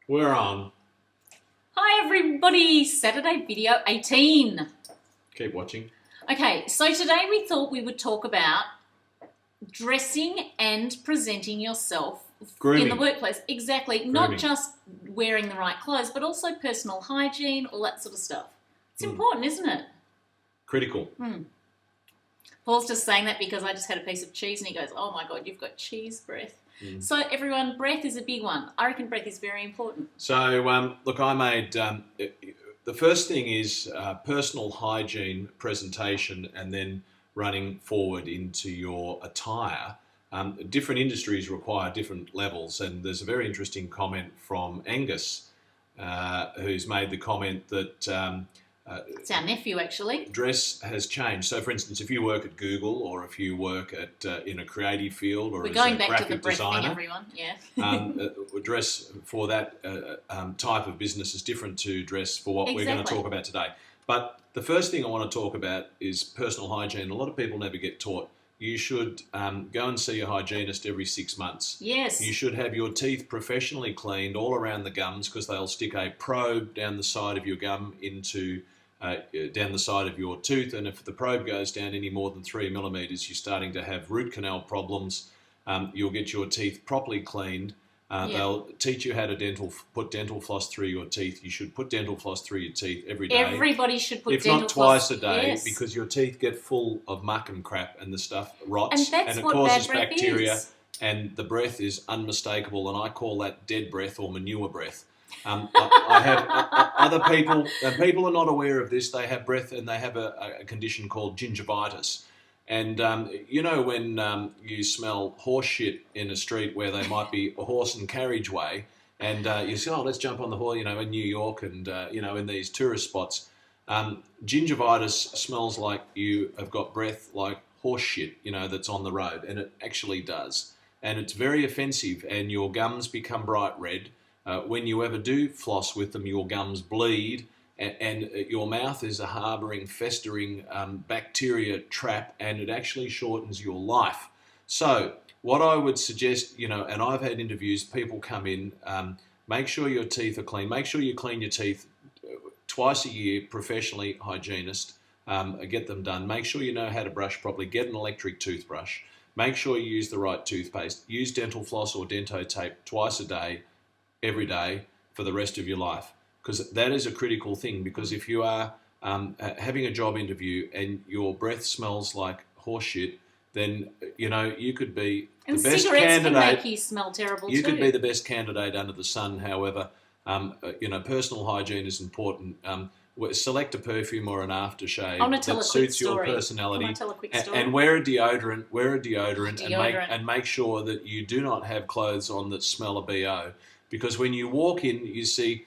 We're on. Hi everybody, Saturday video 18. Keep watching. Okay, so today we thought we would talk about dressing and presenting yourself Grooming. in the workplace. Exactly, Grooming. not just wearing the right clothes, but also personal hygiene, all that sort of stuff. It's important, isn't it? Critical. Paul's just saying that because I just had a piece of cheese and he goes, oh my God, you've got cheese breath. So everyone, breath is a big one. I reckon breath is very important. So, look, I made, the first thing is personal hygiene presentation and then running forward into your attire. Different industries require different levels, and there's a very interesting comment from Angus who's made the comment that It's our nephew, actually. dress has changed. So, for instance, if you work at Google or if you work at in a creative field or We're as going a back to the graphic breath designer, thing, everyone. Yeah. dress for that type of business is different to dress for what we're going to Exactly. talk about today. But the first thing I want to talk about is personal hygiene. A lot of people never get taught. You should go and see a hygienist every 6 months. Yes. You should have your teeth professionally cleaned all around the gums, because they'll stick a probe down the side of your gum into down the side of your tooth, and if the probe goes down any more than 3 millimeters, you're starting to have root canal problems. You'll get your teeth properly cleaned. They'll teach you how to put dental floss through your teeth. You should put dental floss through your teeth every day. Everybody should put if dental not floss. twice a day, Yes. because your teeth get full of muck and crap, and the stuff rots, And that's it what causes bad breath bacteria, is. and the breath is unmistakable, and I call that dead breath or manure breath. I have other people, and people are not aware of this. They have breath, and they have a condition called gingivitis. And you know when you smell horse shit in a street where there might be a horse and carriageway, and you say, "Oh, let's jump on the horse," you know, in New York, and you know, in these tourist spots. Gingivitis smells like you have got breath like horse shit, you know, that's on the road, and it actually does, and it's very offensive, and your gums become bright red. When you ever do floss with them, your gums bleed, and your mouth is a harbouring, festering bacteria trap, and it actually shortens your life. So what I would suggest, you know, and I've had interviews, people come in, make sure your teeth are clean. Make sure you clean your teeth twice a year, professionally, hygienist, get them done. Make sure you know how to brush properly. Get an electric toothbrush. Make sure you use the right toothpaste. Use dental floss or Dento tape twice a day, every day, for the rest of your life, because that is a critical thing. Because if you are having a job interview and your breath smells like horse shit, then you know you could be And the best cigarettes candidate. can make you smell terrible You too. could be the best candidate under the sun. However, you know, personal hygiene is important. Select a perfume or an aftershave I want to tell that a quick suits your story. personality, I want to tell a quick story. and wear a deodorant. Deodorant. And make sure that you do not have clothes on that smell of BO. Because when you walk in, you see,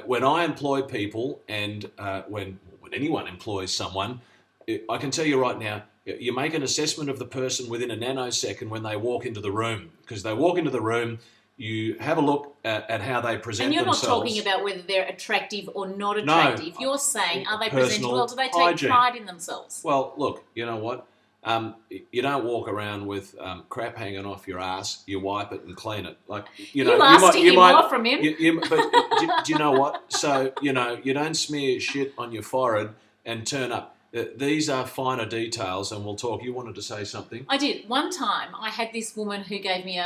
when I employ people, and when anyone employs someone, I can tell you right now, you make an assessment of the person within a nanosecond when they walk into the room. Because they walk into the room, you have a look at how they present And you're not themselves. talking about whether they're attractive or not attractive. You're saying, are they presenting Personal well? Do they take hygiene. pride in themselves? Well, look, you know what? You don't walk around with crap hanging off your ass. You wipe it and clean it. Like, you know, You asked to hear more from him. But do you know what? So, you know, you don't smear shit on your forehead and turn up. These are finer details, and we'll talk. You wanted to say something? I did. One time I had this woman who gave me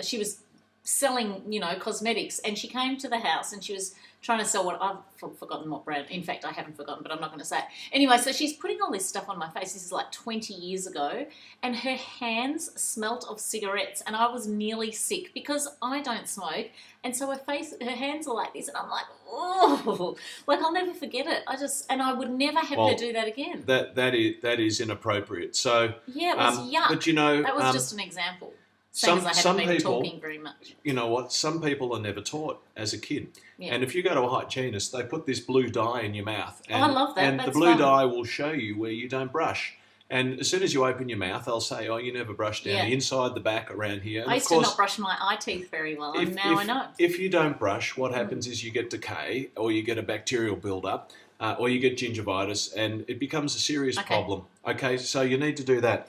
she was selling, you know, cosmetics, and she came to the house and she was trying to sell what I've forgotten what brand. In fact, I haven't forgotten, but I'm not going to say it. Anyway, so she's putting all this stuff on my face. This is like 20 years ago, and her hands smelt of cigarettes, and I was nearly sick because I don't smoke, and so her hands are like this, and I'm like, oh, like I'll never forget it. And I would never have her do that again. That is inappropriate. So yeah, it was yuck. But you know, that was just an example. Seeing as I haven't been talking very much. You know what? Some people are never taught as a kid. Yeah. And if you go to a hygienist, they put this blue dye in your mouth. And, I love that. And That's the blue fun. dye will show you where you don't brush. And as soon as you open your mouth, they'll say, oh, you never brush down the inside, the back, around here. And I used to not brush my eye teeth very well, and now I know. If you don't brush, what happens is you get decay, or you get a bacterial buildup, or you get gingivitis, and it becomes a serious problem. Okay, so you need to do that.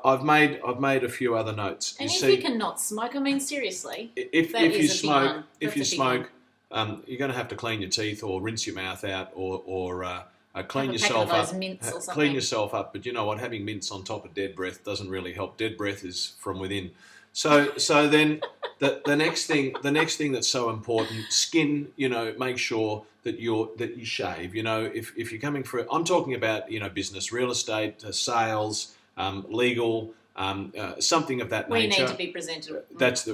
I've made a few other notes. And you if see, you cannot smoke, I mean, seriously, if that you is a big smoke, one. if That's you a big smoke, one. you're going to have to clean your teeth or rinse your mouth out or clean Have a packet yourself of those up. mints or something. Clean yourself up. But you know what? Having mints on top of dead breath doesn't really help. Dead breath is from within. So then the next thing that's so important, skin. You know, make sure that you shave. You know, if you're coming for, I'm talking about, you know, business, real estate, sales, legal. Something of that We nature. need to be presentable. That's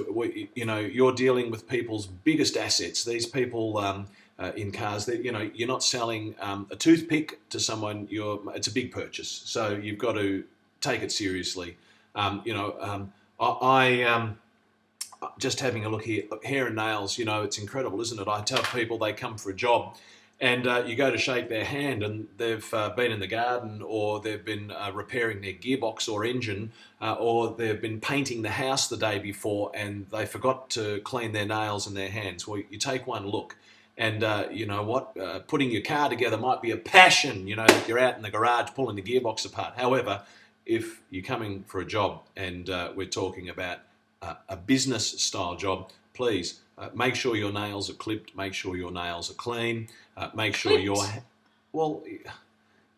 you know, you're dealing with people's biggest assets. These people in cars, that, you know, you're not selling a toothpick to someone. It's a big purchase, so you've got to take it seriously. You know, I just having a look here, hair and nails. You know, it's incredible, isn't it? I tell people they come for a job. And you go to shake their hand and they've been in the garden, or they've been repairing their gearbox or engine, or they've been painting the house the day before and they forgot to clean their nails and their hands. Well, you take one look and you know what? Putting your car together might be a passion, you know, that you're out in the garage pulling the gearbox apart. However, if you're coming for a job and we're talking about a business style job, please make sure your nails are clipped, make sure your nails are clean, make sure Clipped? well,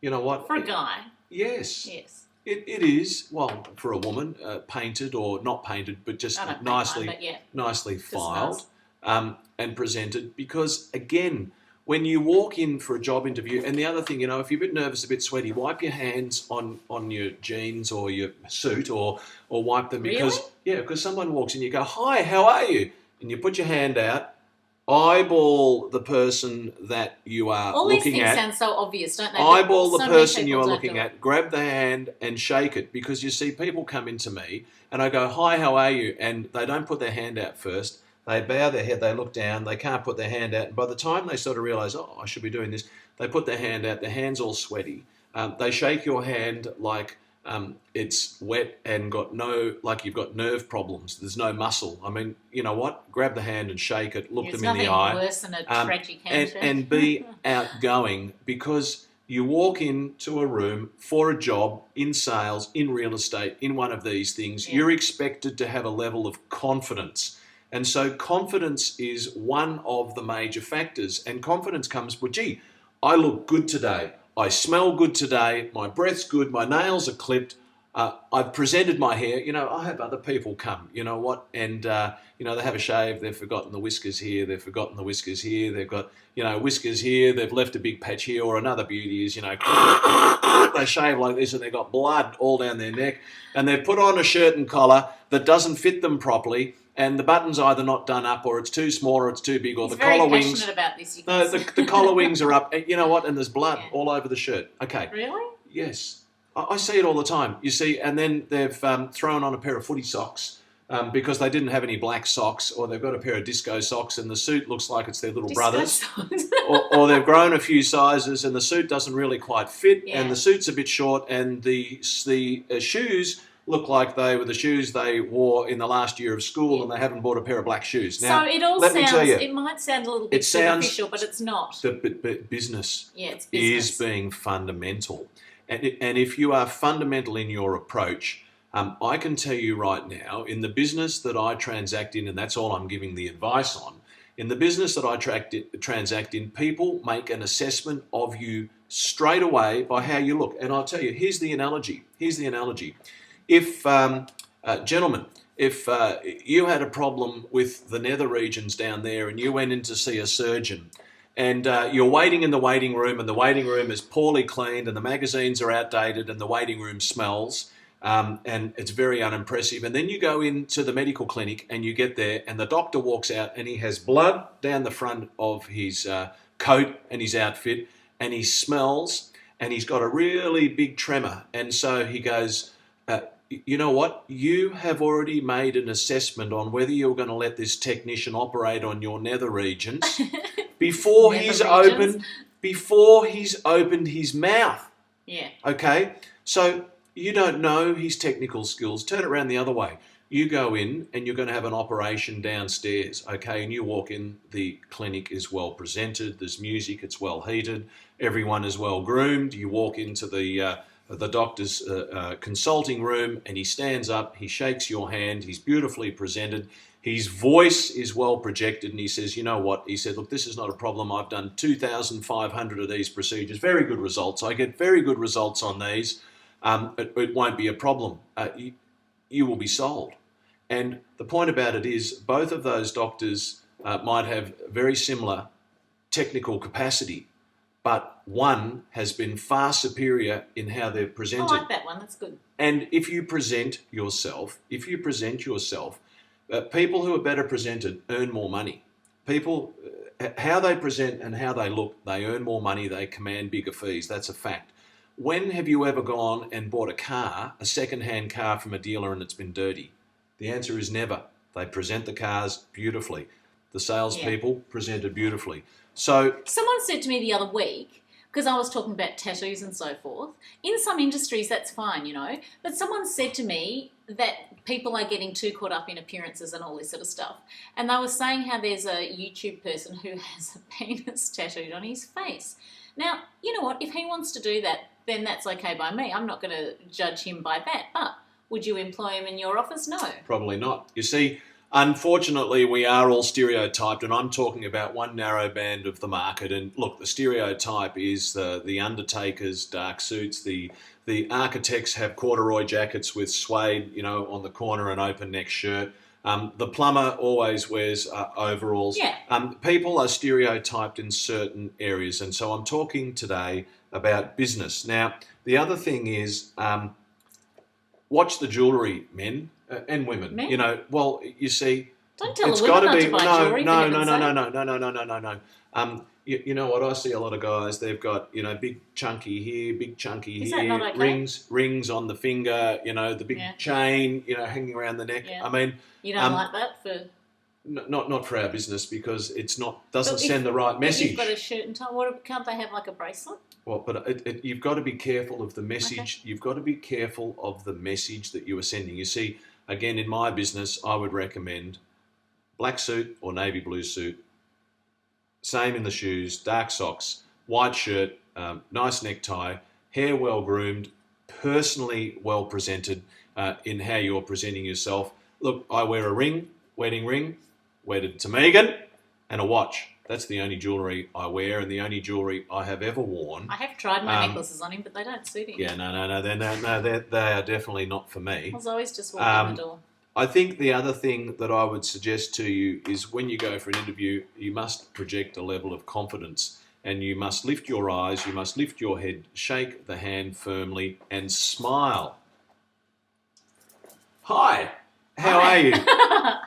you know what? For a guy. Yes. Yes. It is, well, for a woman, painted or not painted, but just I don't paint nicely, mine, but yeah. nicely Just filed nice. and presented. Because again, when you walk in for a job interview, and the other thing, you know, if you're a bit nervous, a bit sweaty, wipe your hands on your jeans or your suit, or wipe them, because because someone walks in, you go, "Hi, how are you?" And you put your hand out, eyeball the person that you are All looking these things at. sound so obvious, don't they? Eyeball the So many person you people are don't looking do it. at, grab the hand and shake it, because you see people come into me and I go, "Hi, how are you?" And they don't put their hand out first. They bow their head, they look down, they can't put their hand out. And by the time they sort of realise, "Oh, I should be doing this," they put their hand out, their hand's all sweaty. They shake your hand like it's wet and like you've got nerve problems. There's no muscle. I mean, you know what? Grab the hand and shake it, look There's them in the eye. nothing worse than a tragic handshake. And be outgoing, because you walk into a room for a job in sales, in real estate, in one of these things, you're expected to have a level of confidence. And so confidence is one of the major factors. And confidence comes, well, gee, I look good today. I smell good today. My breath's good. My nails are clipped. I've presented my hair. You know, I have other people come, you know what, and, you know, they have a shave. They've forgotten the whiskers here. They've forgotten the whiskers here. They've got, you know, whiskers here. They've left a big patch here. Or another beauty is, you know, they shave like this and they've got blood all down their neck. And they've put on a shirt and collar that doesn't fit them properly. And the button's either not done up, or it's too small, or it's too big, or He's the collar wings. very passionate about this. You No, can see. the collar wings are up. You know what? And there's blood all over the shirt. Okay. Really? Yes. I see it all the time. You see, and then they've thrown on a pair of footy socks because they didn't have any black socks, or they've got a pair of disco socks, and the suit looks like it's their little brothers. or they've grown a few sizes, and the suit doesn't really quite fit, and the suit's a bit short, and the shoes look like they were the shoes they wore in the last year of school, and they haven't bought a pair of black shoes. Now, so it all let me tell you, it might sound a little bit superficial, but it's not. The business, it's business is being fundamental. And if you are fundamental in your approach, I can tell you right now, in the business that I transact in, and that's all I'm giving the advice on, in the business that I transact in, people make an assessment of you straight away by how you look. And I'll tell you, here's the analogy. If, gentlemen, if you had a problem with the nether regions down there and you went in to see a surgeon, and you're waiting in the waiting room, and the waiting room is poorly cleaned, and the magazines are outdated, and the waiting room smells, and it's very unimpressive. And then you go into the medical clinic and you get there, and the doctor walks out and he has blood down the front of his coat and his outfit, and he smells, and he's got a really big tremor. And so he goes, you know what? You have already made an assessment on whether you're going to let this technician operate on your nether regions before he's opened his mouth. Yeah. Okay? So you don't know his technical skills. Turn it around the other way. You go in and you're going to have an operation downstairs, okay? And you walk in, the clinic is well presented, there's music, it's well heated, everyone is well groomed. You walk into the the doctor's consulting room, and he stands up, he shakes your hand, he's beautifully presented, his voice is well projected, and he says, you know what, he said, look, this is not a problem, I've done 2,500 of these procedures, very good results, I get very good results on these, it won't be a problem, you will be sold. And the point about it is both of those doctors might have very similar technical capacity, but one has been far superior in how they've presented. I like that one, that's good. And if you present yourself, people who are better presented earn more money. People, how they present and how they look, they earn more money, they command bigger fees. That's a fact. When have you ever gone and bought a car, a second-hand car from a dealer, and it's been dirty? The answer is never. They present the cars beautifully. The salespeople presented beautifully. So someone said to me the other week, because I was talking about tattoos and so forth, in some industries that's fine, you know, but someone said to me that people are getting too caught up in appearances and all this sort of stuff. And they were saying how there's a YouTube person who has a penis tattooed on his face. Now, you know what, if he wants to do that, then that's okay by me. I'm not going to judge him by that. But would you employ him in your office? No. Probably not. You see, unfortunately, we are all stereotyped, and I'm talking about one narrow band of the market. And look, the stereotype is the undertakers, dark suits, the architects have corduroy jackets with suede, you know, on the corner, and open neck shirt. The plumber always wears overalls. Yeah. People are stereotyped in certain areas, and so I'm talking today about business. Now, the other thing is, watch the jewellery, men and women. Men? You know, well, you see, Don't tell it's the got women to not be to buy jewellery. no. You know what? I see a lot of guys. They've got, you know, big chunky here, big chunky Is here, that not okay? rings on the finger. You know, the big chain, you know, hanging around the neck. Yeah. I mean, You don't like that for... not for our business, because it's not doesn't send the right message. You've got a shirt and tie. Can't they have like a bracelet? Well, but you've got to be careful of the message. Okay. You've got to be careful of the message that you are sending. You see, again, in my business, I would recommend black suit or navy blue suit. Same in the shoes, dark socks, white shirt, nice necktie, hair well groomed, personally well presented in how you're presenting yourself. Look, I wear a ring, wedding ring, wedded to Megan, and a watch. That's the only jewellery I wear, and the only jewellery I have ever worn. I have tried my necklaces on him, but they don't suit him. Yeah, no, they are definitely not for me. I was always just walking in the door. I think the other thing that I would suggest to you is when you go for an interview, you must project a level of confidence, and you must lift your eyes, you must lift your head, shake the hand firmly, and smile. Hi, how are you?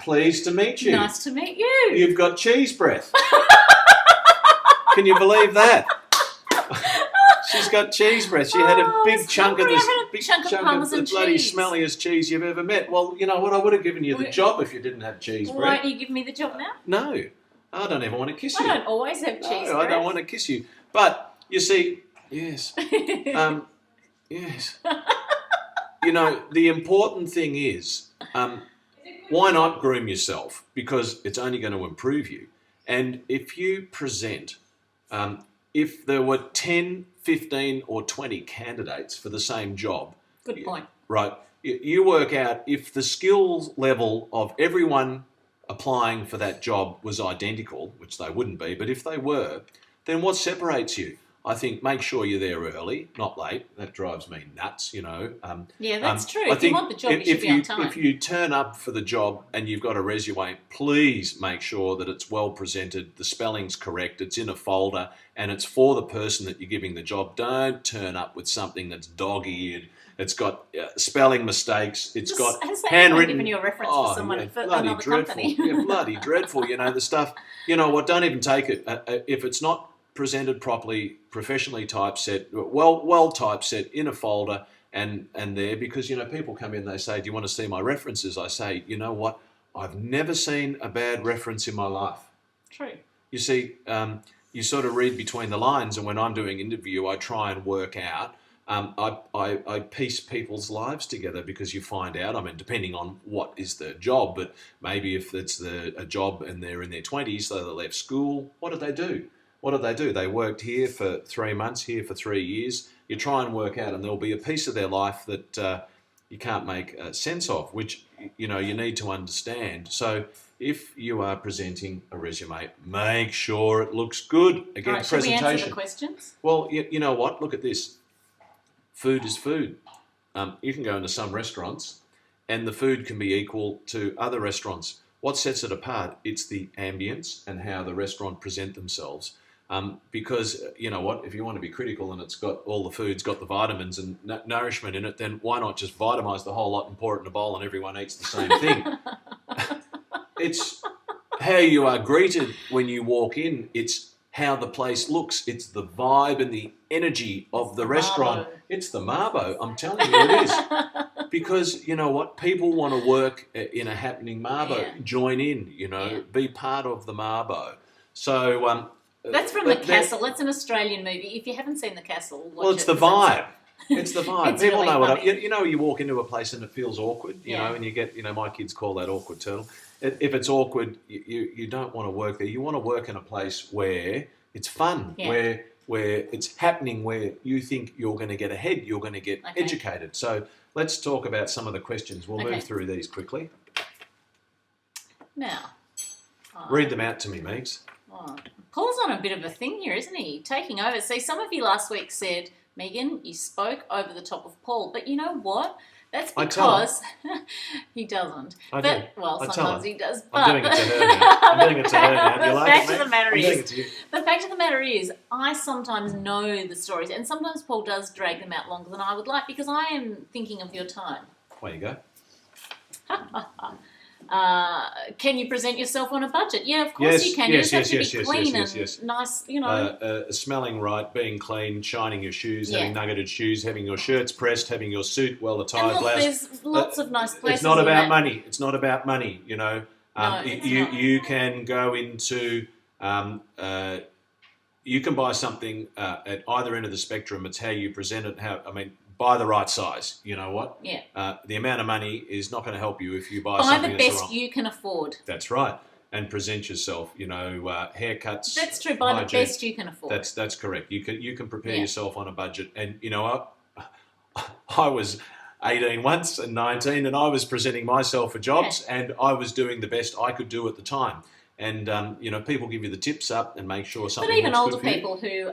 Pleased to meet you. Nice to meet you. You've got cheese breath. Can you believe that? She's got cheese breath. She had a big chunk of this, big chunk of the bloody smelliest cheese you've ever met. Well, you know what? I would have given you the job if you didn't have cheese breath. Won't you give me the job now? No, I don't even want to kiss you. I don't always have cheese breath. I don't want to kiss you. But you see, yes, yes. You know, the important thing is, why not groom yourself? Because it's only going to improve you. And if you present, if there were 10, 15 or 20 candidates for the same job. Good point. Right. You work out if the skills level of everyone applying for that job was identical, which they wouldn't be, but if they were, then what separates you? I think make sure you're there early, not late. That drives me nuts, you know. Yeah, that's true. If you want the job, you should be on time. If you turn up for the job and you've got a resume, please make sure that it's well presented, the spelling's correct, it's in a folder, and it's for the person that you're giving the job. Don't turn up with something that's dog-eared. It's got spelling mistakes. It's got handwritten. Given you a reference for someone for another company. Yeah, bloody dreadful. You know the stuff. You know what? Don't even take it if it's not presented properly, professionally typeset, well typeset in a folder and there, because you know people come in, they say, do you want to see my references? I say, you know what, I've never seen a bad reference in my life. True. You see, you sort of read between the lines, and when I'm doing interview, I try and work out. I piece people's lives together, because you find out, I mean, depending on what is the job, but maybe if it's a job and they're in their 20s, so they left school, what did they do? What did they do? They worked here for 3 months, here for 3 years. you try and work out, and there'll be a piece of their life that you can't make sense of, which you need to understand. So if you are presenting a resume, make sure it looks good. Again, All right, should presentation. we answer the questions? Well, you know what? Look at this. Food is food. You can go into some restaurants and the food can be equal to other restaurants. What sets it apart? It's the ambience and how the restaurant present themselves. Because, you know what, if you want to be critical and it's got all the food's got the vitamins and nourishment in it, then why not just vitamise the whole lot and pour it in a bowl and everyone eats the same thing? It's how you are greeted when you walk in. It's how the place looks. It's the vibe and the energy of the restaurant. It's the Marbo. I'm telling you it is. Because, you know what, people want to work in a happening Marbo. Yeah. Join in, be part of the Marbo. So... that's from The Castle. That's an Australian movie. If you haven't seen The Castle, watch it's the vibe. It's the vibe. It's People really know what funny. you walk into a place and it feels awkward, you know, and you get, my kids call that awkward turtle. If it's awkward, you don't want to work there. You want to work in a place where it's fun, where it's happening, where you think you're going to get ahead, you're going to get educated. So let's talk about some of the questions. We'll move through these quickly. Now, read them out to me, Megs. Oh, Paul's on a bit of a thing here, isn't he? Taking over. See, some of you last week said, Megan, you spoke over the top of Paul. But you know what? That's because he doesn't. I do. Well, sometimes he does. But I'm doing it to her now. I'm doing it to her now. Do you like it, mate? The fact of the matter is, I sometimes know the stories, and sometimes Paul does drag them out longer than I would like because I am thinking of your time. There you go. Can you present yourself on a budget? Yeah, of course you can. You just have to be clean and nice, smelling right, being clean, shining your shoes, having nuggeted shoes, having your shirts pressed, having your suit well attired. And look, there's lots of nice places. It's not about money. It's not about money. No, you can go into you can buy something at either end of the spectrum. It's how you present it. Buy the right size. You know what? Yeah. The amount of money is not going to help you if you buy the something that's best wrong. you can afford. That's right. And present yourself. Haircuts. That's true. Buy the best you can afford. That's correct. You can prepare yourself on a budget. And you know what? I was 18 once and 19, and I was presenting myself for jobs, and I was doing the best I could do at the time. And people give you the tips up and make sure something. But even looks older good people who,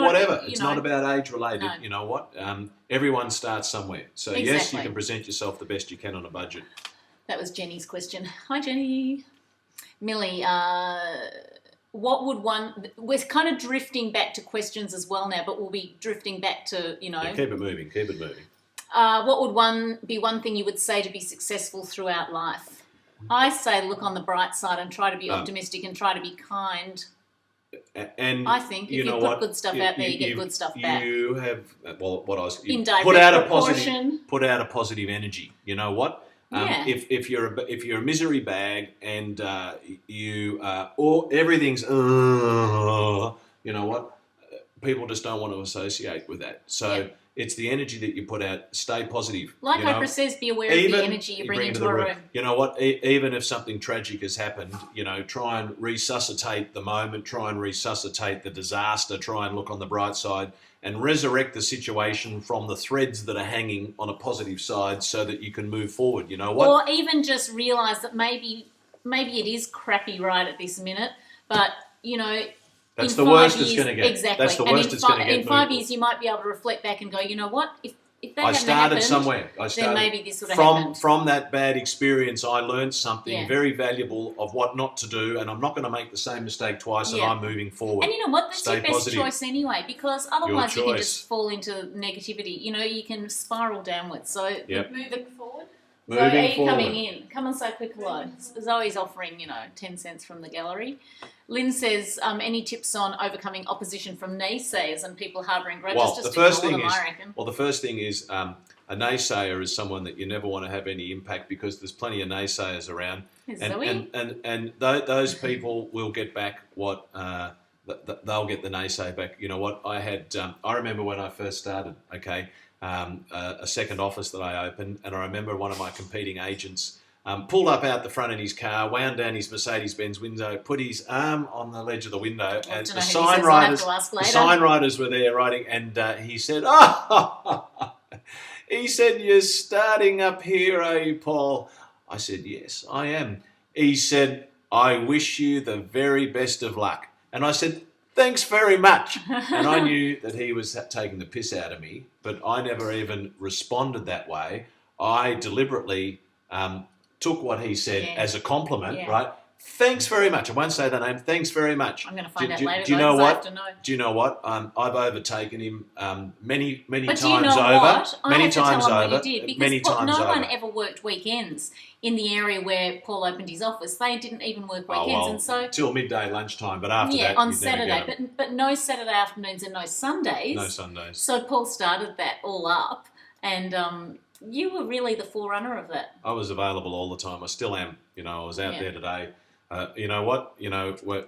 whatever. It's not about age related. No. You know what? Everyone starts somewhere. So yes, you can present yourself the best you can on a budget. That was Jenny's question. Hi, Jenny. Millie, what would one? We're kind of drifting back to questions as well now, but we'll be drifting back to Yeah, keep it moving. Keep it moving. What would one thing you would say to be successful throughout life? I say look on the bright side and try to be optimistic and try to be kind. And I think if you put good stuff out there, you get good stuff back. You have what I was in put out proportion. Put out a positive energy. You know what? If you're a misery bag and you everything's you know what? People just don't want to associate with that. So. It's the energy that you put out. Stay positive. Like Oprah says, be aware of the energy you bring into a room. You know what? Even if something tragic has happened, try and resuscitate the moment, try and resuscitate the disaster, try and look on the bright side and resurrect the situation from the threads that are hanging on a positive side so that you can move forward. You know what? Or even just realise that maybe it is crappy right at this minute, but, that's the worst it's going to get. Exactly. That's the worst it's going to get. In 5 years, you might be able to reflect back and go, you know what? If that I started happened, somewhere. then maybe this would have happened. From that bad experience, I learned something very valuable of what not to do, and I'm not going to make the same mistake twice, and I'm moving forward. And you know what? That's Stay your best positive. choice anyway, because otherwise you can just fall into negativity. You can spiral downwards. So moving forward. Zoe coming in. Come and say a quick hello. Zoe's offering, 10 cents from the gallery. Lynn says, any tips on overcoming opposition from naysayers and people harbouring grudges? Well, just the first ignore thing them, is, I reckon. well, the first thing is a naysayer is someone that you never want to have any impact because there's plenty of naysayers around. And those people will get back what they'll get the naysay back. You know what? I remember when I first started, a second office that I opened, and I remember one of my competing agents pulled up out the front of his car, wound down his Mercedes-Benz window, put his arm on the ledge of the window, and the sign writers were there writing, and he said, he said, "You're starting up here, are you, Paul?" I said, "Yes, I am." He said, "I wish you the very best of luck." And I said, "Thanks very much." And I knew that he was taking the piss out of me, but I never even responded that way. I deliberately took what he said as a compliment, right? "Thanks very much." I won't say the name. "Thanks very much." I'm going to find out later. Do you know what? Do you know what? I've overtaken him many times over. What? Many times over. What you did, because no one ever worked weekends in the area where Paul opened his office. They didn't even work weekends, and so till midday lunchtime. But after that, on Saturday, but no Saturday afternoons and no Sundays. No Sundays. So Paul started that all up, and you were really the forerunner of that. I was available all the time. I still am. I was out there today. You know what?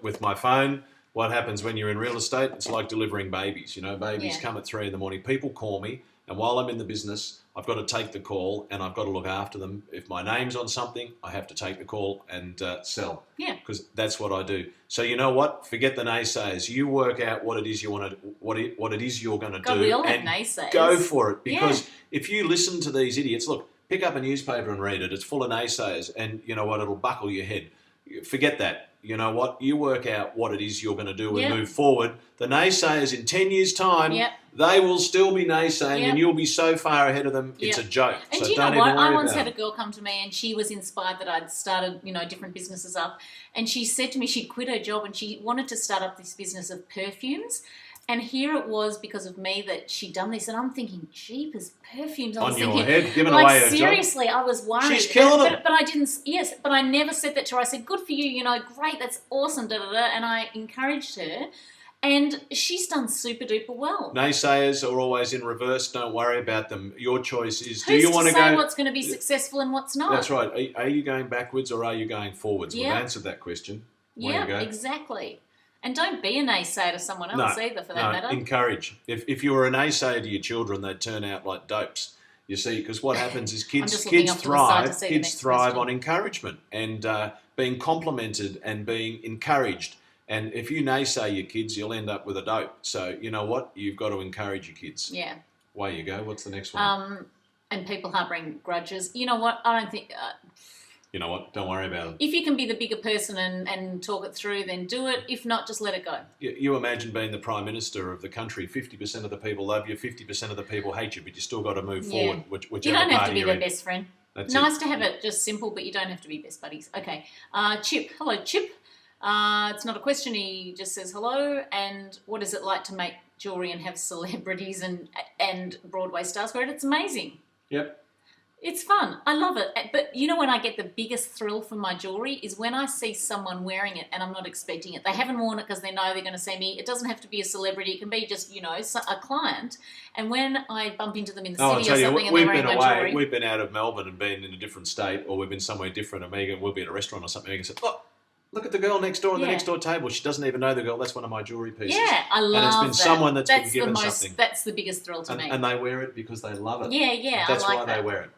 With my phone, what happens when you're in real estate? It's like delivering babies. Babies come at 3 a.m. People call me, and while I'm in the business, I've got to take the call and I've got to look after them. If my name's on something, I have to take the call and sell. Yeah. Because that's what I do. So you know what? Forget the naysayers. You work out what it is you want to, what it is you're going to do. We all have naysayers. Go for it. Because if you listen to these idiots, look, pick up a newspaper and read it. It's full of naysayers, and you know what? It'll buckle your head. Forget that. You know what? You work out what it is you're going to do and move forward. The naysayers in 10 years' time, they will still be naysaying, and you'll be so far ahead of them, it's a joke. And so do you don't know what? even worry I once about had a girl come to me, and she was inspired that I'd started, different businesses up. And she said to me she'd quit her job and she wanted to start up this business of perfumes. And here it was because of me that she'd done this, and I'm thinking, jeepers, perfumes. I was thinking, your head, giving away her seriously, I was worried. She's killing it. But I didn't. Yes, but I never said that to her. I said, "Good for you. Great. That's awesome." And I encouraged her, and she's done super duper well. Naysayers are always in reverse. Don't worry about them. Your choice is: do you want to say what's going to be successful and what's not? That's right. Are you going backwards or are you going forwards? We've answered that question. Yeah, exactly. And don't be a naysayer to someone else either, for that matter. Encourage. If you were a naysayer to your children, they'd turn out like dopes. You see, because what happens is kids thrive on encouragement and being complimented and being encouraged. And if you naysay your kids, you'll end up with a dope. So you know what? You've got to encourage your kids. Yeah. Away you go. What's the next one? And people harbouring grudges. You know what? I don't think... you know what? Don't worry about it. If you can be the bigger person and talk it through, then do it. If not, just let it go. You imagine being the Prime Minister of the country. 50% of the people love you, 50% of the people hate you, but you still got to move forward. You don't have to be their best friend. Nice to have it just simple, but you don't have to be best buddies. Okay. Chip. Hello, Chip. It's not a question. He just says hello. And what is it like to make jewellery and have celebrities and Broadway stars wear it? It's amazing. Yep. It's fun. I love it. But when I get the biggest thrill from my jewellery is when I see someone wearing it and I'm not expecting it. They haven't worn it because they know they're going to see me. It doesn't have to be a celebrity. It can be just, a client. And when I bump into them in the city or something and they're wearing my jewellery. We've been out of Melbourne and been in a different state, or we've been somewhere different, and Megan will be at a restaurant or something. Megan said, "Oh, look at the girl next door on the next door table. She doesn't even know the girl. That's one of my jewellery pieces." Yeah, I love that. And it's been someone that's been given something. That's the biggest thrill to me. And they wear it because they love it. Yeah, That's I like why they wear it.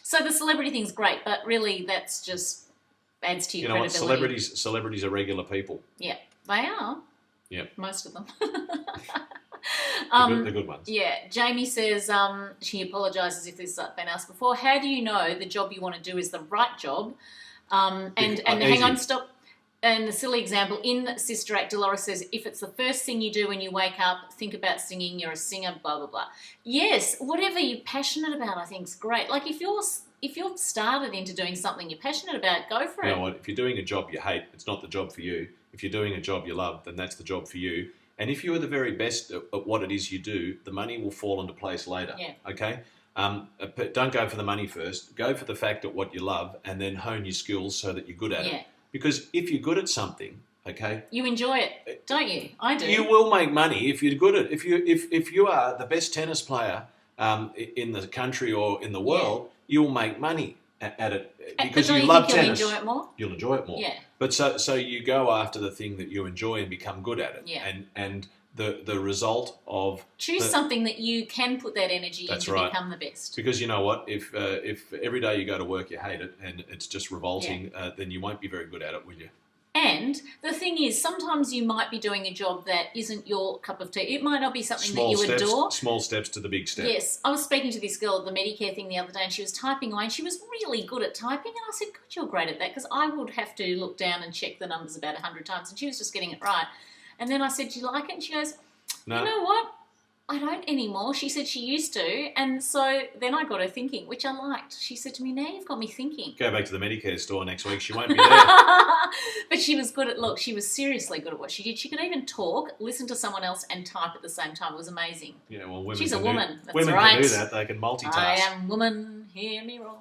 So the celebrity thing's great, but really that's just adds to your credibility. What? Celebrities are regular people. Yeah, they are. Yeah. Most of them. The good ones. Yeah. Jamie says, she apologises if this has been asked before. How do you know the job you want to do is the right job? And hang on, stop. And the silly example, in Sister Act, Dolores says, if it's the first thing you do when you wake up, think about singing, you're a singer, blah, blah, blah. Yes, whatever you're passionate about, I think is great. Like if you're started into doing something you're passionate about, go for it. You know what? If you're doing a job you hate, it's not the job for you. If you're doing a job you love, then that's the job for you. And if you are the very best at what it is you do, the money will fall into place later. Yeah. Okay? Don't go for the money first. Go for the fact at what you love and then hone your skills so that you're good at it. Because if you're good at something, okay, you enjoy it, don't you? I do. You will make money if you're good at it. If you are the best tennis player in the country or in the world, you'll make money. at it But because don't you you love think tennis. you'll enjoy it more? You'll enjoy it more. Yeah. But so you go after the thing that you enjoy and become good at it. Yeah. And the result of choose something that you can put that energy in to become the best. Because you know what, if every day you go to work you hate it and it's just revolting, then you won't be very good at it, will you? And the thing is, sometimes you might be doing a job that isn't your cup of tea. It might not be something that you adore. Small steps to the big step. Yes. I was speaking to this girl at the Medicare thing the other day and she was typing away and she was really good at typing. And I said, God, you're great at that, because I would have to look down and check the numbers about 100 times. And she was just getting it right. And then I said, do you like it? And she goes, no. You know what? I don't anymore. She said she used to. And so then I got her thinking, which I liked. She said to me, now you've got me thinking. Go back to the Medicare store next week. She won't be there. But she was good at, she was seriously good at what she did. She could even talk, listen to someone else and type at the same time. It was amazing. Yeah, well, women She's a woman. That's women right. can do that. They can multitask. I am woman. Hear me roar.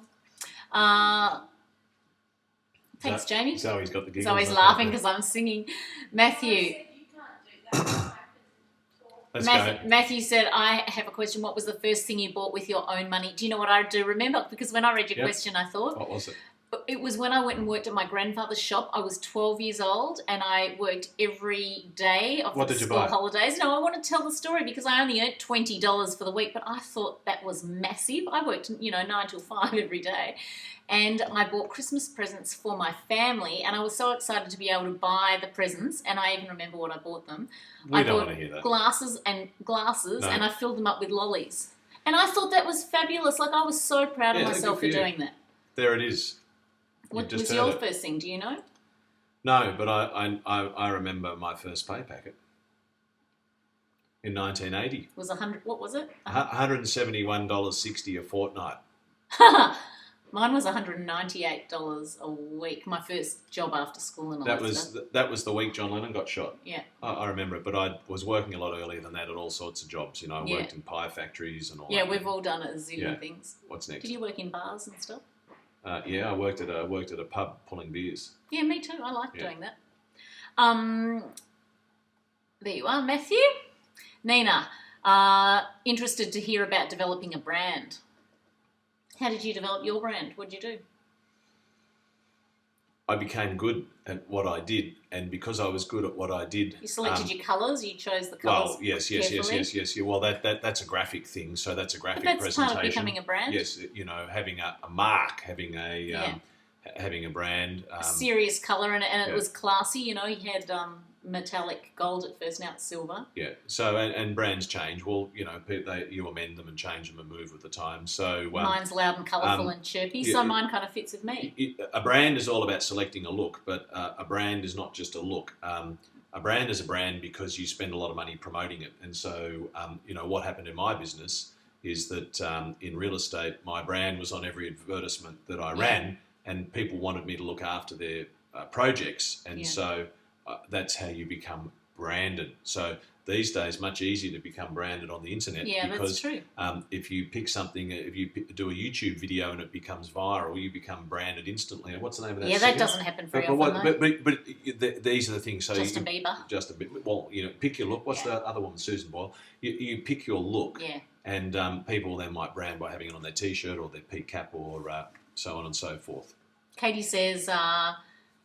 Thanks, Jamie. Zoe's got the giggles. Zoe's laughing because I'm singing. Matthew. Matthew said, I have a question. What was the first thing you bought with your own money? Do you know what I do remember? Because when I read your question, I thought... What was it? It was when I went and worked at my grandfather's shop. I was 12 years old and I worked every day of the school holidays. No, I want to tell the story because I only earned $20 for the week, but I thought that was massive. I worked, 9 till 5 every day. And I bought Christmas presents for my family and I was so excited to be able to buy the presents, and I even remember what I bought them. I don't want to hear that. Glasses and I filled them up with lollies. And I thought that was fabulous. I was so proud of myself for doing that. There it is. What was your first thing? Do you know? No, but I remember my first pay packet in 1980. Was 100? What was it? $171.60 a fortnight. Mine was $198 a week. My first job after school and all that stuff. That was the week John Lennon got shot. Yeah, I remember it, but I was working a lot earlier than that at all sorts of jobs. I worked in pie factories and all. Yeah, we've all done it, zoo and things. What's next? Did you work in bars and stuff? I worked at a pub pulling beers. Yeah, me too. I like doing that. There you are, Matthew. Nina, interested to hear about developing a brand. How did you develop your brand? What did you do? I became good at what I did, and because I was good at what I did, you selected your colours. You chose the colours. Well, yes. Yeah, well, that's a graphic thing. So that's a graphic presentation. That's part of becoming a brand. Yes, having a mark, having a brand, a serious colour, and it was classy. He had metallic gold at first, now it's silver. Yeah. So and brands change. Well, you amend them and change them and move with the times. So mine's loud and colourful and chirpy, so mine kind of fits with me. A brand is all about selecting a look, but a brand is not just a look. A brand is a brand because you spend a lot of money promoting it. And so, what happened in my business is that in real estate, my brand was on every advertisement that I ran, and people wanted me to look after their projects, and so. That's how you become branded. So these days, much easier to become branded on the internet. Yeah, because, that's true. If you pick something, if you do a YouTube video and it becomes viral, you become branded instantly. What's the name of that? Yeah, that doesn't happen very often. But these are the things. So Justin Bieber. Well, pick your look. What's the other woman, Susan Boyle? You pick your look. Yeah. And people then might brand by having it on their T-shirt or their pea cap or so on and so forth. Katie says.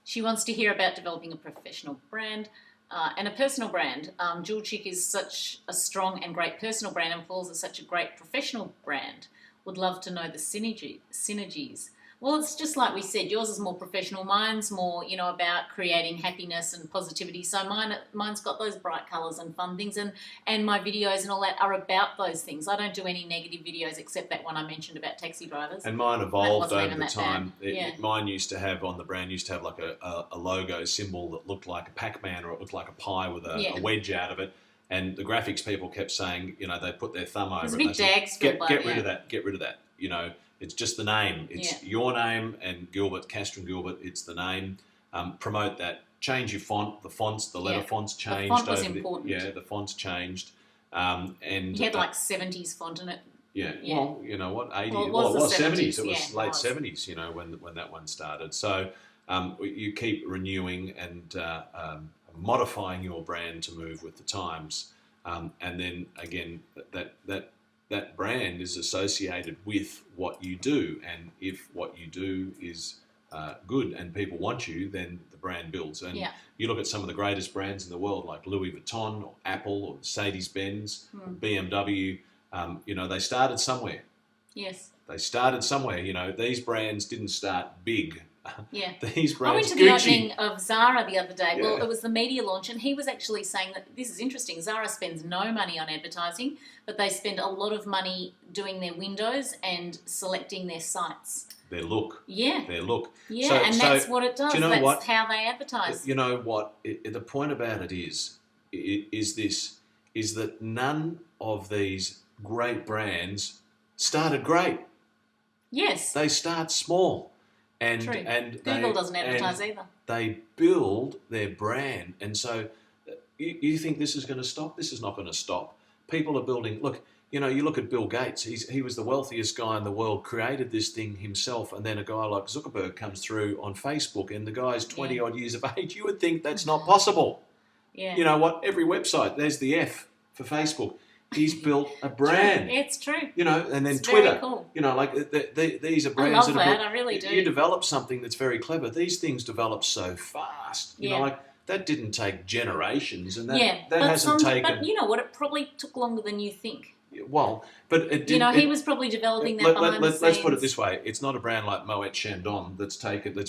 She wants to hear about developing a professional brand and a personal brand. Jewelchic is such a strong and great personal brand, and Paul's is such a great professional brand. Would love to know the synergies. Well, it's just like we said, yours is more professional. Mine's more, about creating happiness and positivity. So mine's got those bright colours and fun things, and my videos and all that are about those things. I don't do any negative videos except that one I mentioned about taxi drivers. And mine evolved over the time. Mine used to have, on the brand, like a logo symbol that looked like a Pac-Man, or it looked like a pie with a wedge out of it. And the graphics people kept saying, they put their thumb over it. It was a bit Dags. Get rid of that. Get rid of that. It's just the name. It's your name and Gilbert, Castron Gilbert. It's the name. Promote that. Change your font. The fonts, the letter fonts changed. The font was important. The fonts changed. And you had 70s font in it. Yeah. Well, you know what? 80. Well, it was 70s. It was late 70s. When that one started. So you keep renewing and modifying your brand to move with the times. And then again, that that brand is associated with what you do, and if what you do is good and people want you, then the brand builds. And you look at some of the greatest brands in the world, like Louis Vuitton or Apple or Mercedes-Benz, or BMW. They started somewhere. Yes. They started somewhere. These brands didn't start big. Yeah. These brands. I went to the opening of Zara the other day. Yeah. Well, it was the media launch, and he was actually saying that this is interesting. Zara spends no money on advertising, but they spend a lot of money doing their windows and selecting their sites. Their look. Yeah. Their look. Yeah, and that's what it does. Do you know that's what? how they advertise. You know what? The point about it is that none of these great brands started great. Yes. They start small. And True. And Google doesn't advertise either. They build their brand. And so you think this is going to stop? This is not going to stop. People are building. Look, you look at Bill Gates. He was the wealthiest guy in the world, created this thing himself, and then a guy like Zuckerberg comes through on Facebook, and the guy's 20-odd years of age. You would think that's not possible. Yeah. You know what? Every website, there's the F for Facebook. He's built a brand. True. It's true. And then it's Twitter. Very cool. These are brands. I love that that. I really do. You develop something that's very clever. These things develop so fast. That didn't take generations, and that hasn't taken. But you know what? It probably took longer than you think. Well, but it did. He was probably developing that behind the scenes. Let's put it this way: it's not a brand like Moet Chandon that's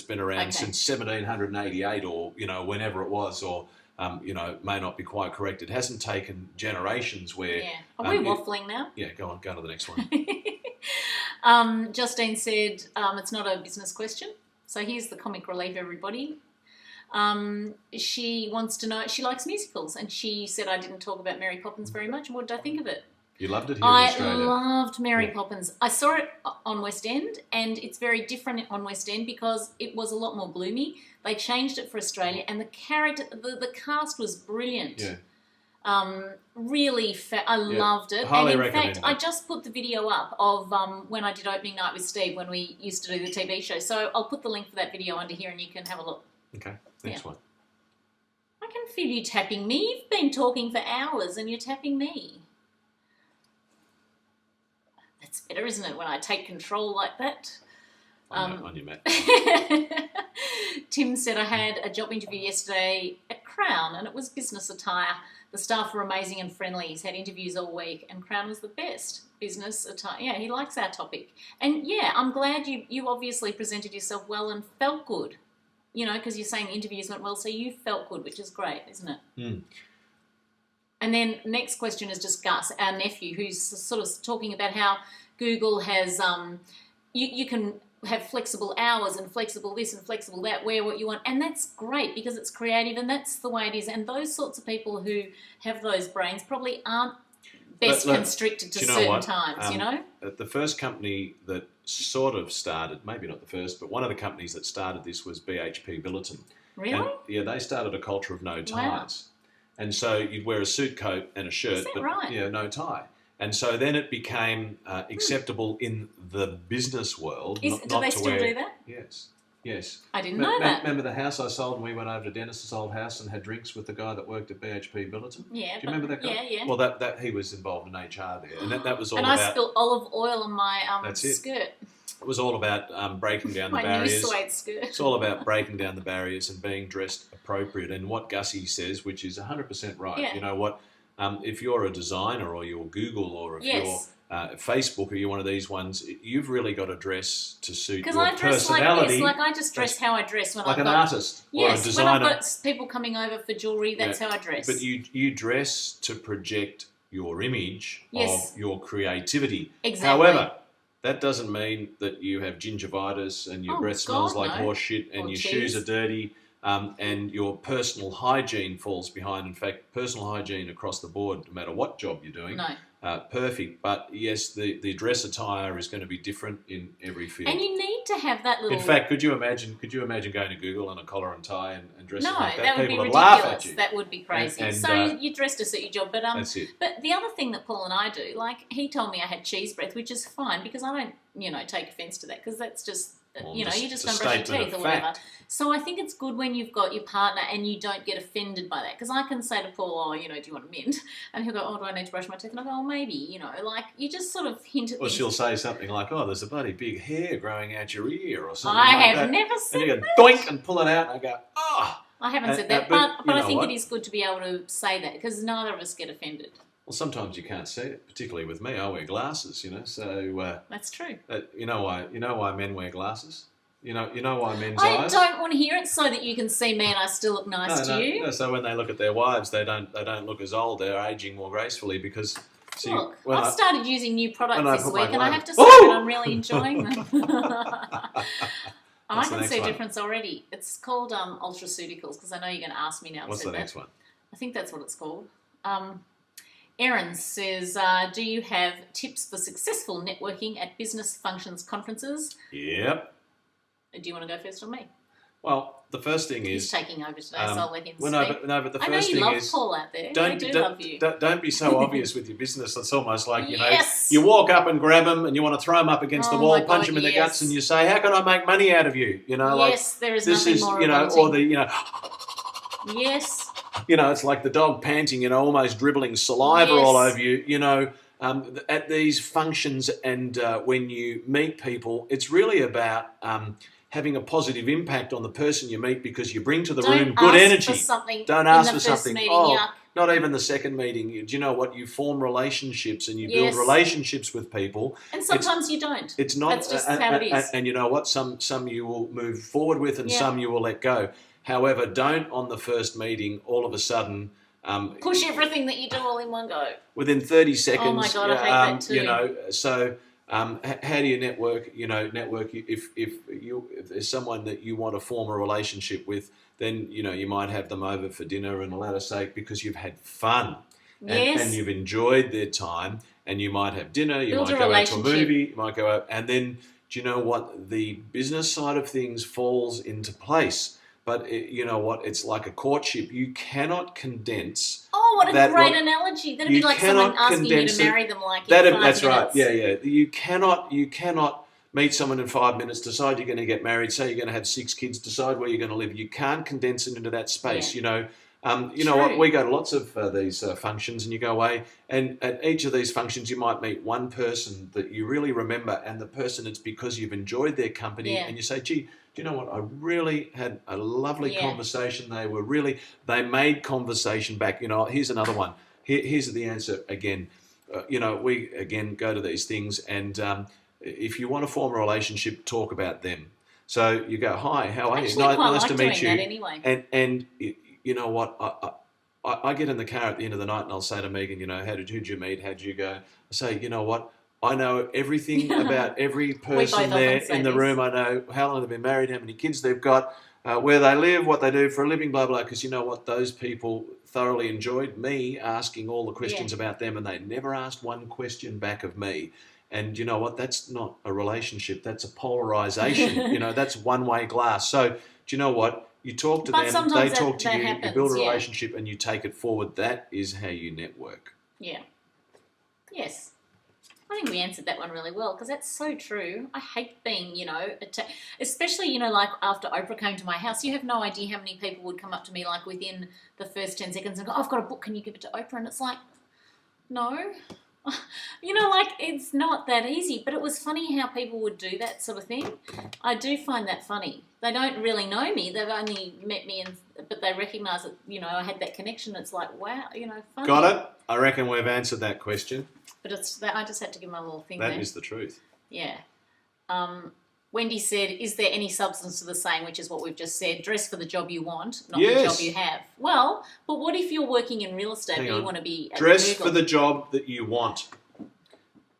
been around since 1788, or whenever it was, or may not be quite correct. It hasn't taken generations where. Yeah. Are we waffling now? Yeah, go on. Go to the next one. Justine said it's not a business question. So here's the comic relief, everybody. She wants to know, she likes musicals, and she said I didn't talk about Mary Poppins very much. What did I think of it? You loved it here in Australia. I loved Mary Poppins. I saw it on West End, and it's very different on West End because it was a lot more bloomy. They changed it for Australia, and the cast was brilliant. Yeah. Really, I loved it. Highly and in recommend fact, it. I just put the video up of when I did opening night with Steve when we used to do the TV show. So I'll put the link for that video under here, and you can have a look. Okay, next one. I can feel you tapping me. You've been talking for hours, and you're tapping me. That's better, isn't it, when I take control like that? On your mat. Tim said I had a job interview yesterday at Crown, and it was business attire. The staff were amazing and friendly. He's had interviews all week, and Crown was the best. Business attire. Yeah, he likes our topic. And yeah, I'm glad you obviously presented yourself well and felt good. Because you're saying the interviews went well, so you felt good, which is great, isn't it? Mm. And then next question is just Gus, our nephew, who's sort of talking about how Google has, you can have flexible hours and flexible this and flexible that, wear what you want. And that's great because it's creative and that's the way it is. And those sorts of people who have those brains probably aren't best constricted to certain times, The first company that sort of started, maybe not the first, but one of the companies that started this was BHP Billiton. Really? And, they started a culture of no ties. Wow. And so you'd wear a suit coat and a shirt, but no tie. And so then it became acceptable in the business world. Do they still do that? Yes. I didn't know that. Remember the house I sold, and we went over to Dennis's old house and had drinks with the guy that worked at BHP Billiton? Yeah. Do you remember that guy? Yeah. Well, that he was involved in HR there, and that was all and about... I spilled olive oil on my skirt. It was all about breaking down the barriers. My new suede skirt. It's all about breaking down the barriers and being dressed appropriate. And what Gussie says, which is 100% right, yeah. You know what? If you're a designer or you're Google or if you're Facebook or you're one of these ones, you've really got to dress to suit your personality. Because I dress like I just dress how I dress when I've got... Like an artist or a designer. When I've got people coming over for jewellery, that's how I dress. But you dress to project your image of your creativity. Exactly. However, that doesn't mean that you have gingivitis and your breath smells like horse shit and your shoes are dirty and your personal hygiene falls behind. In fact, personal hygiene across the board, no matter what job you're doing, perfect. But yes, the dress attire is going to be different in every field. And you need to have that little... In fact, could you imagine going to Google in a collar and tie and dressing like that? No, that would be ridiculous. Laugh at you. That would be crazy. And, so you dress to suit your job. But that's it. But the other thing that Paul and I do, like he told me I had cheese breath, which is fine because I don't, take offence to that because that's just Well, you just- just it's a don't brush your statement teeth of or whatever. fact. So I think it's good when you've got your partner and you don't get offended by that. Because I can say to Paul, oh, do you want a mint? And he'll go, oh, do I need to brush my teeth? And I go, oh, maybe, like you just sort of hint at Or things. she'll say something like, oh, there's a bloody big hair growing out your ear or something I like have that. never said And you that. go doink and pull it out and I go, oh. I haven't said that, but I think it is good to be able to say that because neither of us get offended. Well, sometimes you can't see it, particularly with me. I wear glasses, so... That's true. you know why men wear glasses? You know why men's I eyes? don't want to hear it so that you can see me and I still look nice to you. No, so when they look at their wives, they don't look as old. They're aging more gracefully because... See, Look, I've started using new products when I this put my week and I glove- have to say that I'm really enjoying them. I What's the can next see a one? difference already. It's called Ultraceuticals because I know you're going to ask me now. I've What's said the that. next one? I think that's what it's called. Erin says, do you have tips for successful networking at business functions, conferences? Yep. Do you want to go first or me? Well, the first thing He's is... taking over today, so I'll let him well, speak. but the I know first you thing love is... Paul out there. I do love you. Don't be so obvious with your business. It's almost like, Yes! you walk up and grab them and you want to throw them up against the Oh wall, my punch God, them in the yes. guts and you say, how can I make money out of you? Yes, there is this nothing is, more or revolting. the, Yes. it's like the dog panting, almost dribbling saliva Yes. all over you, at these functions and when you meet people, it's really about having a positive impact on the person you meet because you bring to the room good energy. Don't ask for something. Meeting, yuck. Not even the second meeting. Do you know what? You form relationships and you build relationships with people. And sometimes you don't. It's not. That's just how it is. And you know what? Some you will move forward with and some you will let go. However, don't on the first meeting all of a sudden... push everything that you do all in one go. Within 30 seconds. Oh my God, I hate that too. So how do you network? Network if there's someone that you want to form a relationship with, then you might have them over for dinner and let us say because you've had fun and you've enjoyed their time, and you might have dinner, you might go out to a movie, you might go out, and then do you know what? The business side of things falls into place. But you know what? It's like a courtship. You cannot condense. Oh, what a great analogy! That'd be like someone asking you to marry them, like in 5 minutes. That's right. Yeah. You cannot meet someone in 5 minutes. Decide you're going to get married. Say you're going to have 6 kids. Decide where you're going to live. You can't condense it into that space. Yeah. You know what? We go to lots of these functions, and you go away, and at each of these functions, you might meet one person that you really remember, and the person it's because you've enjoyed their company, and you say, "Gee, do you know what? I really had a lovely conversation. They made conversation back. Here's another one. Here's the answer again. We again go to these things, and if you want to form a relationship, talk about them. So you go, hi, how are you? Nice to meet you. Anyway. And you know what? I get in the car at the end of the night and I'll say to Megan, who'd you meet? How'd you go? I say, you know what? I know everything about every person there in the room. I know how long they've been married, how many kids they've got, where they live, what they do for a living, blah, blah. Because you know what? Those people thoroughly enjoyed me asking all the questions about them, and they never asked one question back of me. And you know what? That's not a relationship. That's a polarization. That's one-way glass. So do you know what? You talk to them, they talk to you, you build a relationship, and you take it forward. That is how you network. Yeah. Yes. I think we answered that one really well because that's so true. I hate being, especially, like after Oprah came to my house, you have no idea how many people would come up to me like within the first 10 seconds and go, I've got a book, can you give it to Oprah? And it's like, no. It's not that easy. But it was funny how people would do that sort of thing. I do find that funny. They don't really know me. They've only met me, but they recognise that, I had that connection. It's like, wow, funny. Got it? I reckon we've answered that question. But I just had to give my little thing there. That is the truth. Yeah. Wendy said, is there any substance to the saying, which is what we've just said, dress for the job you want, not the job you have? Well, but what if you're working in real estate and you want to be at dress Google? for the job that you want.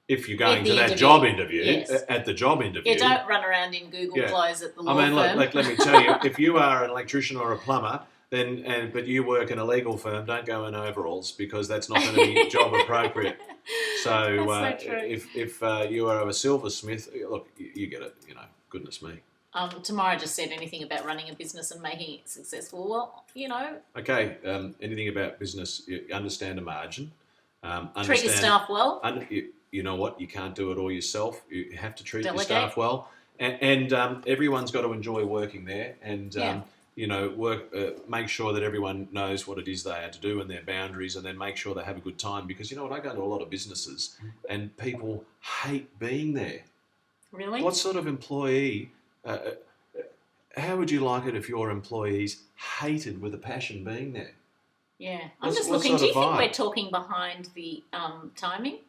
If you're going to that job interview, at the job interview. Yeah, don't run around in Google clothes at the law firm. Let me tell you, if you are an electrician or a plumber, but you work in a legal firm, don't go in overalls because that's not going to be job appropriate. So, if you are a silversmith, look, you get it. Goodness me. Tamara just said anything about running a business and making it successful. Well, Okay. Anything about business? You understand a margin. Treat your staff well. You know what? You can't do it all yourself. You have to treat Delegate. your staff well. and everyone's got to enjoy working there, and make sure that everyone knows what it is they have to do and their boundaries, and then make sure they have a good time. Because you know what, I go to a lot of businesses, and people hate being there. Really? What sort of employee? How would you like it if your employees hated with a passion being there? Yeah, I'm just what looking. sort Do you of think vibe? we're talking behind the timing?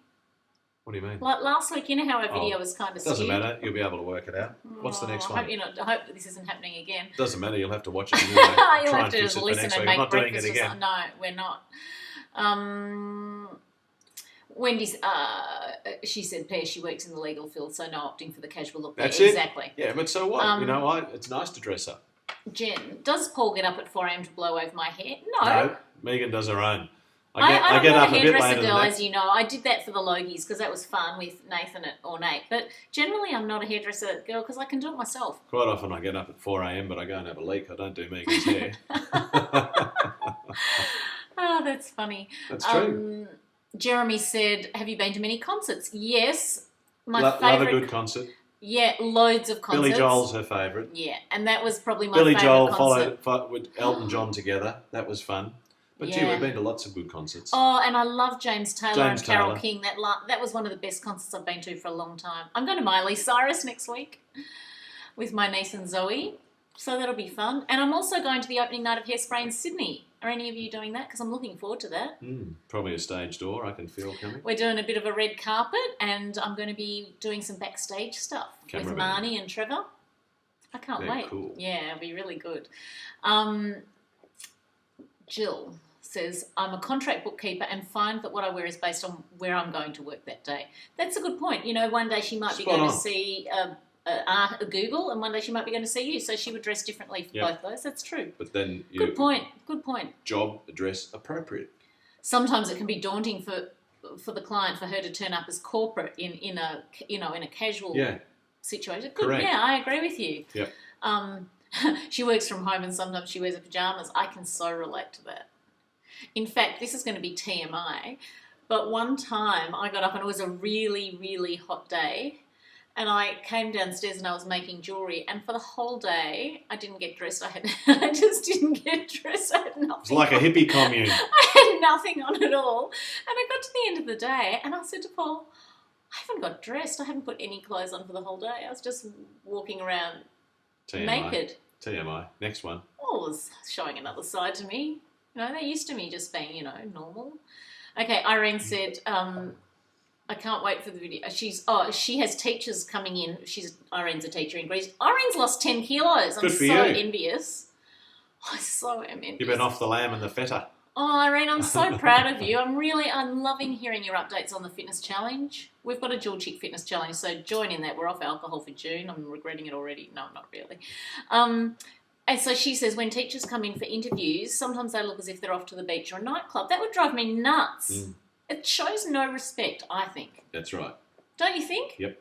What do you mean? Like last week, you know how our video was kind of skewed? Doesn't matter. You'll be able to work it out. What's the next one? I hope this isn't happening again. Doesn't matter. You'll have to watch it anyway. You'll Try have and to fix it for listen next and week. make I'm not doing it breakfast or again. something. No, we're not. Wendy's, she said, Pear, she works in the legal field, so no opting for the casual look. That's there. it. Exactly. Yeah, but so what? It's nice to dress up. Jen, does Paul get up at 4 a.m. to blow over my hair? No, Megan does her own. I'm get not up a a bit hairdresser later girl, than that. as you know. I did that for the Logies because that was fun with Nathan or Nate. But generally, I'm not a hairdresser girl because I can do it myself. Quite often I get up at 4 a.m, but I go and have a leak. I don't do Megan's hair. Oh, that's funny. That's true. Jeremy said, have you been to many concerts? Yes. My Love favourite. a good concert. Yeah, loads of concerts. Billy Joel's her favourite. Yeah, and that was probably my Billy favourite Joel concert. followed with Elton John together. That was fun. But gee, we've been to lots of good concerts. Oh, and I love James Taylor and Carole Taylor. King. That was one of the best concerts I've been to for a long time. I'm going to Miley Cyrus next week with my niece and Zoe, so that'll be fun. And I'm also going to the opening night of Hairspray in Sydney. Are any of you doing that? Because I'm looking forward to that. Probably a stage door I can feel coming. We're doing a bit of a red carpet, and I'm going to be doing some backstage stuff with Marnie and Trevor. I can't wait. Cool. Yeah, it'll be really good. Jill says, I'm a contract bookkeeper and find that what I wear is based on where I'm going to work that day. That's a good point. You know, one day she might be going to see a Google, and one day she might be going to see you, so she would dress differently for both those. That's true. But then Good point. Job address appropriate. Sometimes it can be daunting for the client, for her to turn up as corporate in a casual situation. Good. Correct. Yeah, I agree with you. Yeah. She works from home and sometimes she wears her pajamas. I can so relate to that. In fact, this is going to be TMI, but one time I got up and it was a really, really hot day, and I came downstairs and I was making jewellery, and for the whole day I didn't get dressed. I just didn't get dressed. I had nothing. It's like a hippie commune. I had nothing on at all. And I got to the end of the day and I said to Paul, I haven't got dressed. I haven't put any clothes on for the whole day. I was just walking around naked. TMI. Next one. Oh, it was showing another side to me. You know, they're used to me just being, normal. Okay, Irene said, I can't wait for the video. She has teachers coming in. Irene's a teacher in Greece. Irene's lost 10 kilos. I'm so envious. I so am envious. You've been off the lamb and the feta. Oh, Irene, I'm so proud of you. I'm loving hearing your updates on the fitness challenge. We've got a Jewelchic fitness challenge, so join in that. We're off alcohol for June. I'm regretting it already. No, not really. And so she says when teachers come in for interviews, sometimes they look as if they're off to the beach or a nightclub. That would drive me nuts. It shows no respect, I think. That's right. Don't you think? Yep.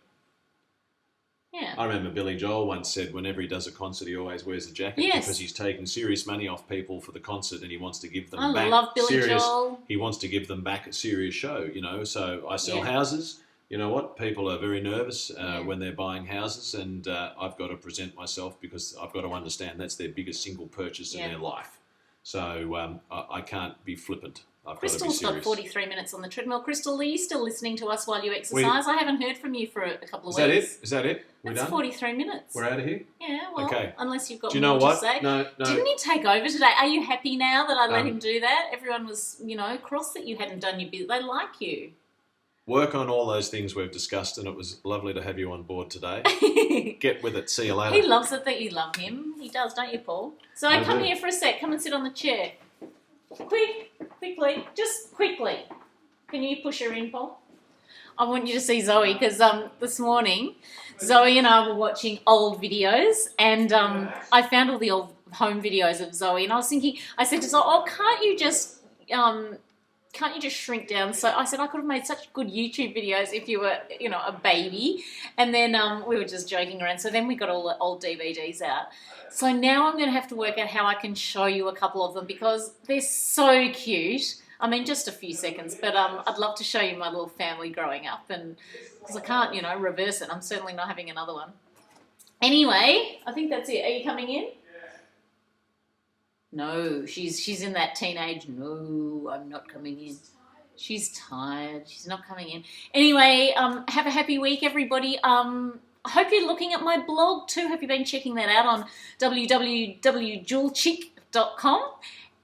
Yeah. I remember Billy Joel once said whenever he does a concert, he always wears a jacket because he's taking serious money off people for the concert and he wants to give them back. I love Billy Joel. He wants to give them back a serious show, So I sell houses. You know what? People are very nervous when they're buying houses, and I've got to present myself because I've got to understand that's their biggest single purchase in their life. So I can't be flippant. Crystal's got 43 minutes on the treadmill. Crystal, are you still listening to us while you exercise? I haven't heard from you for a couple of weeks. Is that it? We're That's done? 43 minutes. We're out of here? Yeah, well, unless you've got Do you more know what? to say. No. Didn't he take over today? Are you happy now that I let him do that? Everyone was, cross that you hadn't done your bit. They like you. Work on all those things we've discussed, and it was lovely to have you on board today. Get with it. See you later. He loves it that you love him. He does, don't you, Paul? So come here for a sec. Come and sit on the chair. Quickly. Just quickly. Can you push her in, Paul? I want you to see Zoe because this morning Zoe and I were watching old videos, and I found all the old home videos of Zoe, and I was thinking, I said to Zoe, can't you just shrink down? So I said I could have made such good YouTube videos if you were, a baby. And then we were just joking around. So then we got all the old DVDs out. So now I'm going to have to work out how I can show you a couple of them because they're so cute. I mean, just a few seconds, but I'd love to show you my little family growing up, and because I can't, reverse it. I'm certainly not having another one. Anyway, I think that's it. Are you coming in? No, she's in that teenage, no, I'm not coming in. She's tired. She's not coming in. Anyway, have a happy week, everybody. I hope you're looking at my blog too. Have you been checking that out on www.jewelchic.com?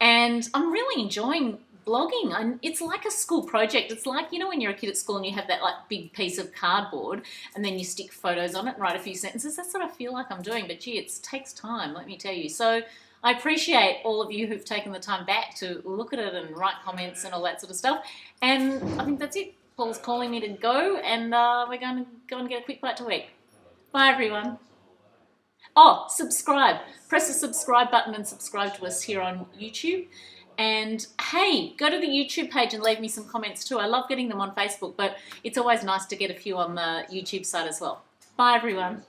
And I'm really enjoying blogging. It's like a school project. It's like, you know, when you're a kid at school and you have that like big piece of cardboard and then you stick photos on it and write a few sentences. That's what I feel like I'm doing. But gee, it takes time, let me tell you. So I appreciate all of you who've taken the time back to look at it and write comments and all that sort of stuff. And I think that's it. Paul's calling me to go, and we're going to go and get a quick bite to eat. Bye, everyone. Oh, subscribe. Press the subscribe button and subscribe to us here on YouTube. And hey, go to the YouTube page and leave me some comments too. I love getting them on Facebook, but it's always nice to get a few on the YouTube side as well. Bye, everyone.